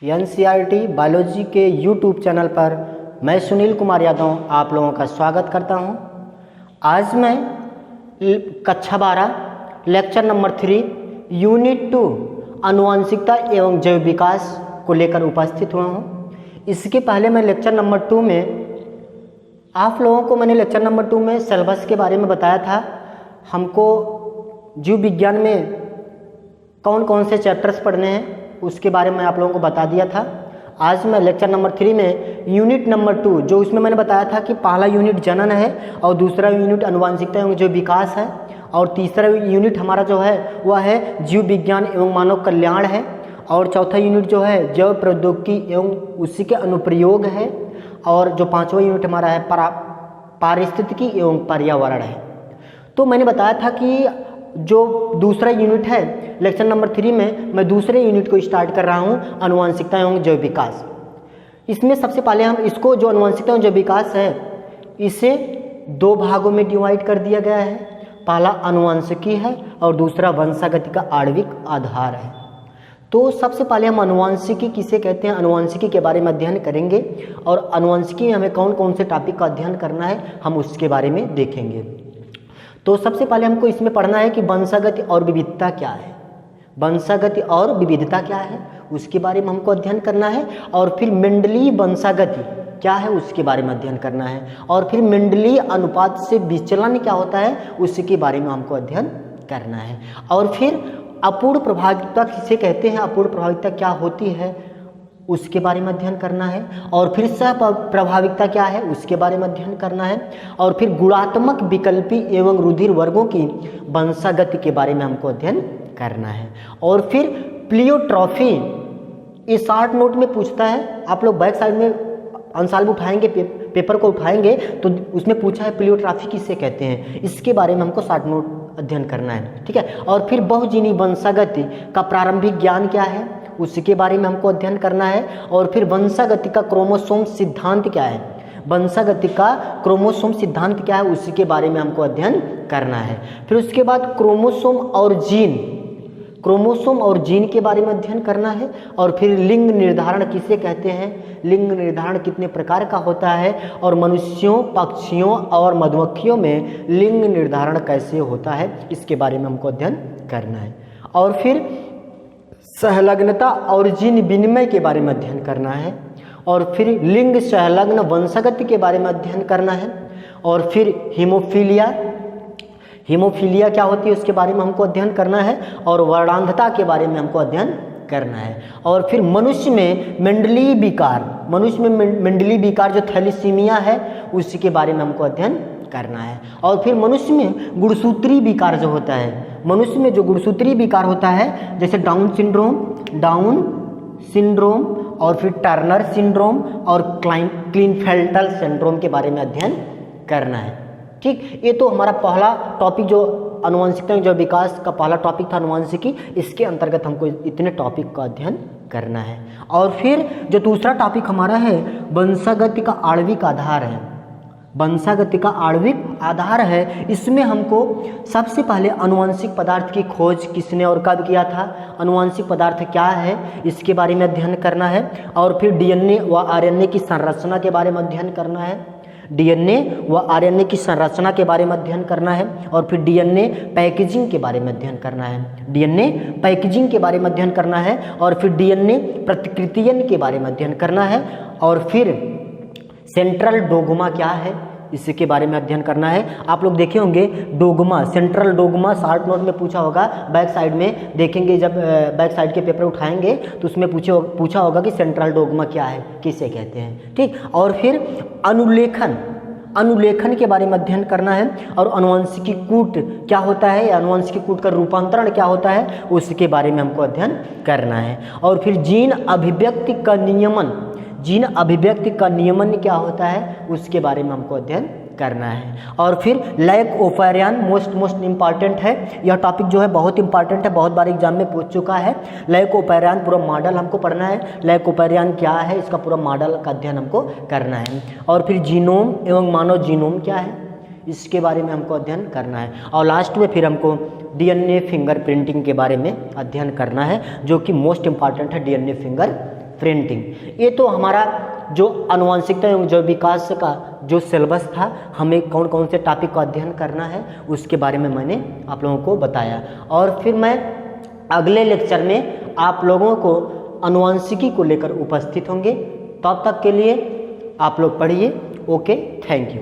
NCERT biology के YouTube channel पर मैं सुनील कुमार यादव आप लोगों का स्वागत करता हूं। आज मैं कक्षा 12 लेक्चर नंबर 3 यूनिट 2 आनुवंशिकता एवं जैव विकास को लेकर उपस्थित हुआ हूं। इसके पहले मैं लेक्चर नंबर 2 में आप लोगों को मैंने लेक्चर नंबर 2 में सिलेबस के बारे में बताया था। हमको जीव विज्ञान में कौन कौन से चैप्टर्स पढ़ने हैं उसके बारे में आप लोगों को बता दिया था। आज मैं लेक्चर नंबर 3 में यूनिट नंबर 2 जो उसमें मैंने बताया था कि पहला यूनिट जनन है और दूसरा यूनिट आनुवंशिकता एवं जैव विकास है और तीसरा यूनिट हमारा जो है वह है जीव विज्ञान एवं मानव कल्याण है और चौथा यूनिट जो है जैव प्रौद्योगिकी एवं उसी के अनुप्रयोग है और जो पांचवा यूनिट हमारा है पारिस्थितिकी एवं पर्यावरण है। तो मैंने बताया था कि जो दूसरा यूनिट है लेक्चर नंबर 3 में मैं दूसरे यूनिट को स्टार्ट कर रहा हूँ आनुवंशिकता एवं जैव विकास। इसमें सबसे पहले हम इसको जो आनुवंशिकता एवं जैव विकास है इसे दो भागों में डिवाइड कर दिया गया है। पहला आनुवंशिकी है और दूसरा वंशागति का आणविक आधार है। तो सबसे पहले हम आनुवंशिकी किसे कहते हैं आनुवंशिकी के बारे में अध्ययन करेंगे और आनुवंशिकी में हमें कौन कौन से टॉपिक का अध्ययन करना है हम उसके बारे में देखेंगे। तो सबसे पहले हमको इसमें पढ़ना है कि वंशागति और विविधता क्या है। वंशागति और विविधता क्या है उसके बारे में हमको अध्ययन करना है और फिर मेंडलीय वंशागति क्या है उसके बारे में अध्ययन करना है और फिर मेंडलीय अनुपात से विचलन क्या होता है उसके बारे में हमको अध्ययन करना है और फिर अपूर्ण प्रभाविता किसे कहते हैं, अपूर्ण प्रभाविता क्या होती है उसके बारे में अध्ययन करना है और फिर सह प्रभाविकता क्या है उसके बारे में अध्ययन करना है और फिर गुणात्मक विकल्पी एवं रुधिर वर्गों की वंशागति के बारे में हमको अध्ययन करना है और फिर प्लियोट्रॉफी ये शॉर्ट नोट में पूछता है। आप लोग बैक साइड में आंसर उठाएंगे पेपर को उठाएंगे तो उसमें पूछा है प्लियोट्रॉफी किसे कहते हैं, इसके बारे में हमको शॉर्ट नोट अध्ययन करना है, ठीक है। और फिर बहुजीनी वंशागति का प्रारंभिक ज्ञान क्या है उसके बारे में हमको अध्ययन करना है और फिर वंशागति का क्रोमोसोम सिद्धांत क्या है, वंशागति का क्रोमोसोम सिद्धांत क्या है उसके बारे में हमको अध्ययन करना है। फिर उसके बाद क्रोमोसोम और जीन के बारे में अध्ययन करना है और फिर लिंग निर्धारण किसे कहते हैं, लिंग निर्धारण कितने प्रकार का होता है और मनुष्यों, पक्षियों और मधुमक्खियों में लिंग निर्धारण कैसे होता है इसके बारे में हमको अध्ययन करना है और फिर सहलग्नता और जीन विनिमय के बारे में अध्ययन करना है और फिर लिंग सहलग्न वंशागति के बारे में अध्ययन करना है और फिर हीमोफीलिया क्या होती है उसके बारे में हमको अध्ययन करना है और वर्णांधता के बारे में हमको अध्ययन करना है और फिर मनुष्य में मेंडलीय विकार जो थैलीसीमिया है उसके बारे में हमको अध्ययन करना है और फिर मनुष्य में गुणसूत्री विकार जो होता है, मनुष्य में जो गुणसूत्री विकार होता है जैसे डाउन सिंड्रोम और फिर टर्नर सिंड्रोम और क्लीनफेल्टर सिंड्रोम के बारे में अध्ययन करना है, ठीक। ये तो हमारा पहला टॉपिक जो आनुवंशिकता जो विकास का पहला टॉपिक था आनुवंशिकी, इसके अंतर्गत हमको इतने टॉपिक का अध्ययन करना है। और फिर जो दूसरा टॉपिक हमारा है वंशागति का आणविक आधार है, वंशागति का आणविक आधार है। इसमें हमको सबसे पहले आनुवंशिक पदार्थ की खोज किसने और कब किया था, आनुवंशिक पदार्थ क्या है इसके बारे में अध्ययन करना है और फिर डीएनए व आरएनए की संरचना के बारे में अध्ययन करना है, डीएनए व आरएनए की संरचना के बारे में अध्ययन करना है और फिर डीएनए पैकेजिंग के बारे में अध्ययन करना है, डीएनए पैकेजिंग के बारे में अध्ययन करना है और फिर डीएनए प्रतिकृतियन के बारे में अध्ययन करना है और फिर सेंट्रल डोग्मा क्या है इसके बारे में अध्ययन करना है। आप लोग देखे होंगे dogma, central dogma short note में पूछा होगा, बैक साइड में देखेंगे जब बैक साइड के पेपर उठाएंगे तो उसमें पूछा होगा कि सेंट्रल डोग्मा क्या है किसे कहते हैं, ठीक। और फिर अनुलेखन के बारे में अध्ययन करना है और आनुवंशिकी कूट क्या होता है, आनुवंशिकी कूट का रूपांतरण क्या होता है उसके बारे में हमको अध्ययन करना है और फिर जीन अभिव्यक्ति का नियमन क्या होता है उसके बारे में हमको अध्ययन करना है और फिर लैक ओपेरियन मोस्ट इंपॉर्टेंट है। यह टॉपिक जो है बहुत इंपॉर्टेंट है, बहुत बार एग्जाम में पूछ चुका है। लैक ओपेरियन पूरा मॉडल हमको पढ़ना है, लैक ओपेरियन क्या है इसका पूरा मॉडल का अध्ययन हमको करना है और फिर जीनोम एवं मानव जीनोम क्या है इसके बारे में हमको अध्ययन करना है और लास्ट में फिर हमको डीएनए फिंगरप्रिंटिंग के बारे में अध्ययन करना है जो कि मोस्ट इंपॉर्टेंट है, डीएनए प्रिंटिंग। ये तो हमारा जो आनुवंशिकता एवं जैव विकास का जो सिलेबस था, हमें कौन कौन से टॉपिक का अध्ययन करना है उसके बारे में मैंने आप लोगों को बताया। और फिर मैं अगले लेक्चर में आप लोगों को आनुवंशिकी को लेकर उपस्थित होंगे। तब तक के लिए आप लोग पढ़िए। Okay, thank you.